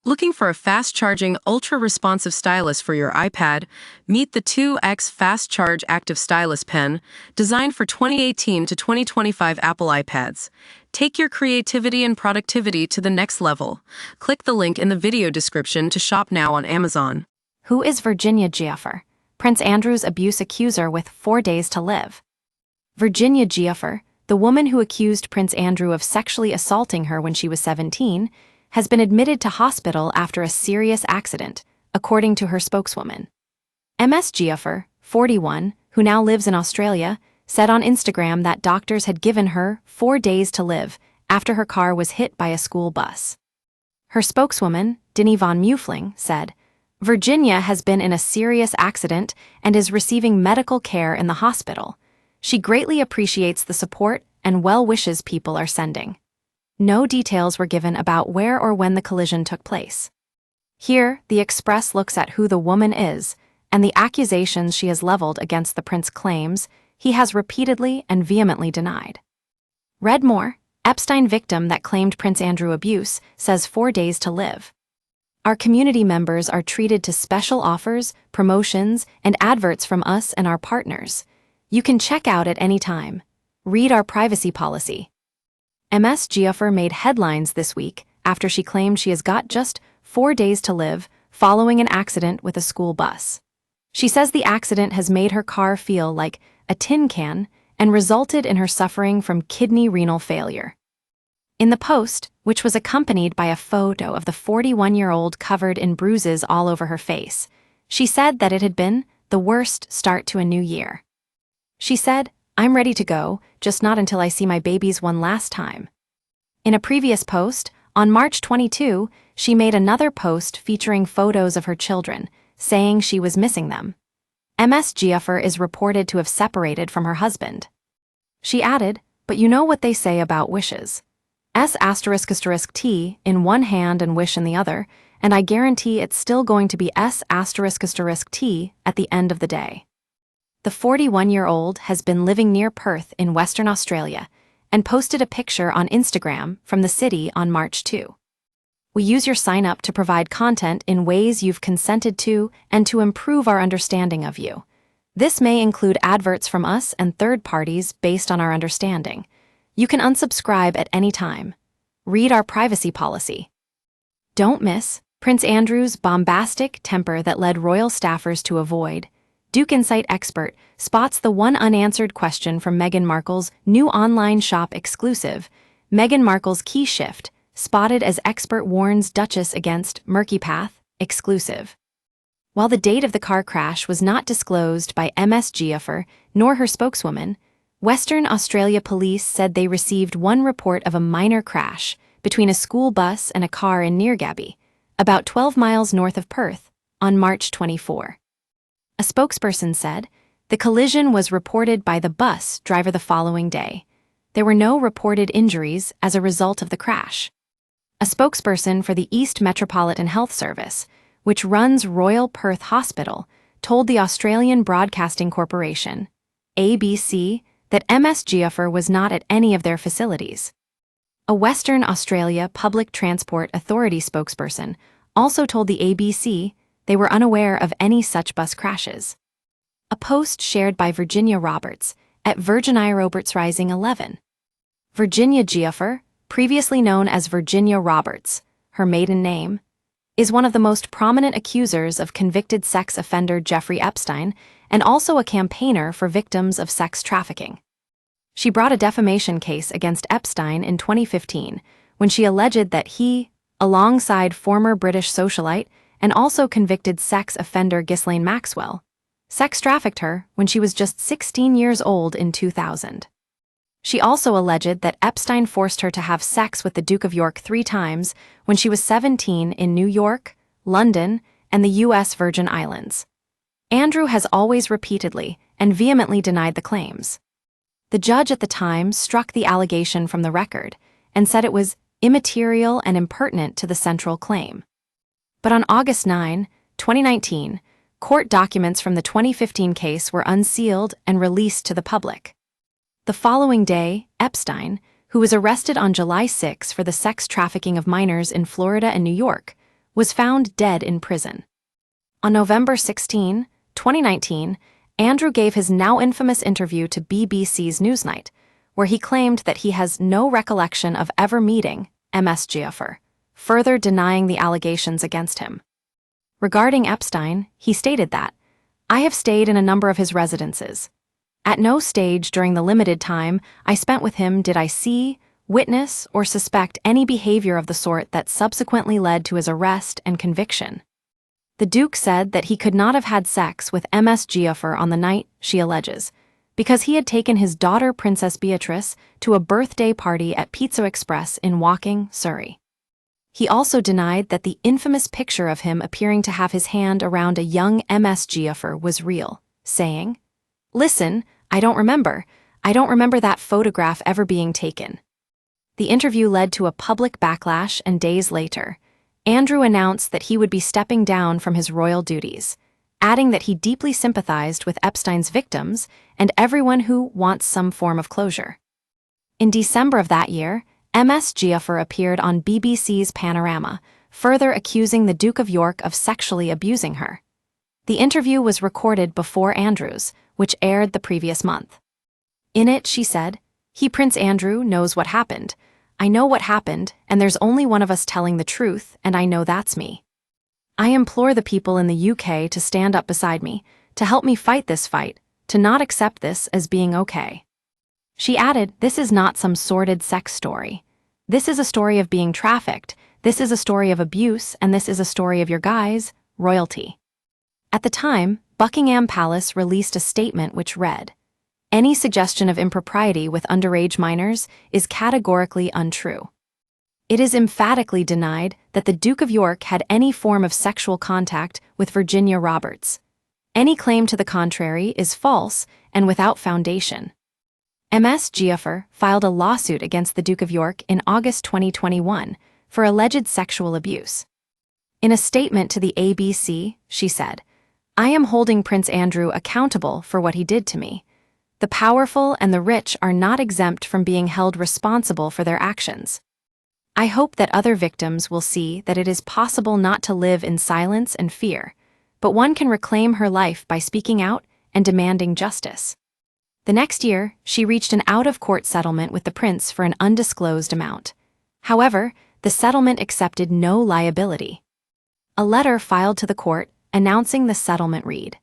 Looking for a fast-charging, ultra-responsive stylus for your iPad? Meet the 2X Fast Charge Active Stylus Pen, designed for 2018 to 2025 Apple iPads. Take your creativity and productivity to the next level. Click the link in the video description to shop now on Amazon. Who is Virginia Giuffre, Prince Andrew's abuse accuser with 4 days to live? Virginia Giuffre, the woman who accused Prince Andrew of sexually assaulting her when she was 17, has been admitted to hospital after a serious accident, according to her spokeswoman. Ms. Giuffre, 41, who now lives in Australia, said on Instagram that doctors had given her 4 days to live after her car was hit by a school bus. Her spokeswoman, Denny von Mueffling, said, "Virginia has been in a serious accident and is receiving medical care in the hospital. She greatly appreciates the support and well wishes people are sending." No details were given about where or when the collision took place. Here, the Express looks at who the woman is and the accusations she has leveled against the prince claims he has repeatedly and vehemently denied. Read more. Epstein victim that claimed Prince Andrew abuse says 4 days to live. Our community members are treated to special offers, promotions, and adverts from us and our partners. You can check out at any time. Read our privacy policy. Ms. Giuffre made headlines this week after she claimed she has got just 4 days to live following an accident with a school bus. She says the accident has made her car feel like a tin can and resulted in her suffering from kidney renal failure. In the post, which was accompanied by a photo of the 41-year-old covered in bruises all over her face, she said that it had been the worst start to a new year. She said, "I'm ready to go, just not until I see my babies one last time." In a previous post, on March 22, she made another post featuring photos of her children, saying she was missing them. Ms. Giuffre is reported to have separated from her husband. She added, "But you know what they say about wishes. S***T in one hand and wish in the other, and I guarantee it's still going to be S***T at the end of the day." The 41-year-old has been living near Perth in Western Australia and posted a picture on Instagram from the city on March 2. "We use your sign-up to provide content in ways you've consented to and to improve our understanding of you. This may include adverts from us and third parties based on our understanding. You can unsubscribe at any time. Read our privacy policy." Don't miss Prince Andrew's bombastic temper that led royal staffers to avoid. Duke Insight expert spots the one unanswered question from Meghan Markle's new online shop exclusive. Meghan Markle's key shift, spotted as expert warns Duchess against murky path, exclusive. While the date of the car crash was not disclosed by Ms. Giuffre nor her spokeswoman, Western Australia police said they received one report of a minor crash between a school bus and a car in Neargaby, about 12 miles north of Perth, on March 24. A spokesperson said, the collision was reported by the bus driver the following day. There were no reported injuries as a result of the crash. A spokesperson for the East Metropolitan Health Service, which runs Royal Perth Hospital, told the Australian Broadcasting Corporation, ABC, that Ms. Giuffre was not at any of their facilities. A Western Australia Public Transport Authority spokesperson also told the ABC they were unaware of any such bus crashes. A post shared by Virginia Roberts at Virginia Roberts Rising 11. Virginia Giuffre, previously known as Virginia Roberts, her maiden name, is one of the most prominent accusers of convicted sex offender Jeffrey Epstein and also a campaigner for victims of sex trafficking. She brought a defamation case against Epstein in 2015 when she alleged that he, alongside former British socialite and also convicted sex offender Ghislaine Maxwell, sex trafficked her when she was just 16 years old in 2000. She also alleged that Epstein forced her to have sex with the Duke of York 3 times when she was 17 in New York, London, and the U.S. Virgin Islands. Andrew has always repeatedly and vehemently denied the claims. The judge at the time struck the allegation from the record and said it was immaterial and impertinent to the central claim. But on August 9, 2019, court documents from the 2015 case were unsealed and released to the public. The following day, Epstein, who was arrested on July 6 for the sex trafficking of minors in Florida and New York, was found dead in prison. On November 16, 2019, Andrew gave his now infamous interview to BBC's Newsnight, where he claimed that he has no recollection of ever meeting Ms. Giuffre, further denying the allegations against him. Regarding Epstein, he stated that, "I have stayed in a number of his residences. At no stage during the limited time I spent with him did I see, witness, or suspect any behavior of the sort that subsequently led to his arrest and conviction." The Duke said that he could not have had sex with Ms. Giuffre on the night, she alleges, because he had taken his daughter Princess Beatrice to a birthday party at Pizza Express in Woking, Surrey. He also denied that the infamous picture of him appearing to have his hand around a young Ms. Giuffre was real, saying, "Listen, I don't remember that photograph ever being taken." The interview led to a public backlash, and days later, Andrew announced that he would be stepping down from his royal duties, adding that he deeply sympathized with Epstein's victims and everyone who wants some form of closure. In December of that year, Ms. Giuffre appeared on BBC's Panorama, further accusing the Duke of York of sexually abusing her. The interview was recorded before Andrew's, which aired the previous month. In it, she said, Prince Andrew, knows what happened. I know what happened, and there's only one of us telling the truth, and I know that's me. I implore the people in the UK to stand up beside me, to help me fight this fight, to not accept this as being okay." She added, "This is not some sordid sex story. This is a story of being trafficked, this is a story of abuse, and this is a story of your guys, royalty." At the time, Buckingham Palace released a statement which read, "Any suggestion of impropriety with underage minors is categorically untrue. It is emphatically denied that the Duke of York had any form of sexual contact with Virginia Roberts. Any claim to the contrary is false and without foundation." Ms. Giuffre filed a lawsuit against the Duke of York in August 2021 for alleged sexual abuse. In a statement to the ABC, she said, "I am holding Prince Andrew accountable for what he did to me. The powerful and the rich are not exempt from being held responsible for their actions. I hope that other victims will see that it is possible not to live in silence and fear, but one can reclaim her life by speaking out and demanding justice." The next year, she reached an out-of-court settlement with the prince for an undisclosed amount. However, the settlement accepted no liability. A letter filed to the court announcing the settlement read,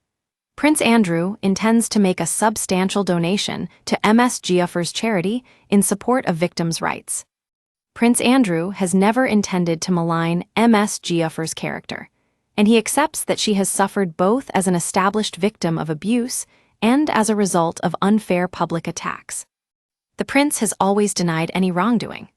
"Prince Andrew intends to make a substantial donation to Ms. Giuffre's charity in support of victims' rights. Prince Andrew has never intended to malign Ms. Giuffre's character, and he accepts that she has suffered both as an established victim of abuse and as a result of unfair public attacks. The prince has always denied any wrongdoing."